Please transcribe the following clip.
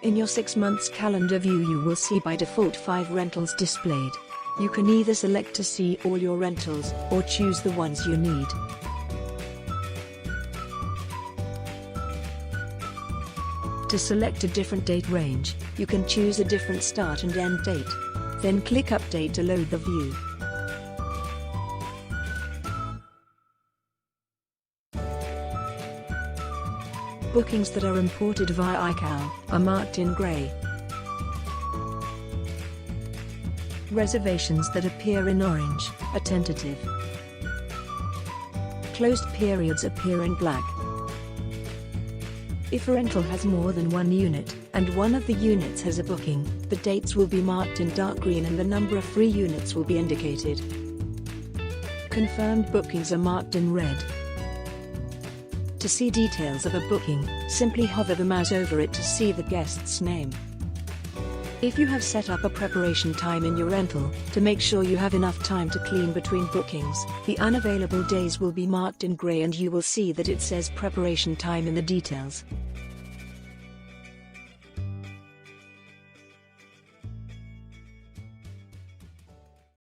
In your 6 months calendar view you will see by default 5 rentals displayed. You can either select to see all your rentals, or choose the ones you need. To select a different date range, you can choose a different start and end date. Then click Update to load the view. Bookings that are imported via iCal are marked in grey. Reservations that appear in orange are tentative. Closed periods appear in black. If a rental has more than one unit, and one of the units has a booking, the dates will be marked in dark green and the number of free units will be indicated. Confirmed bookings are marked in red. To see details of a booking, simply hover the mouse over it to see the guest's name. If you have set up a preparation time in your rental, to make sure you have enough time to clean between bookings, the unavailable days will be marked in grey and you will see that it says preparation time in the details.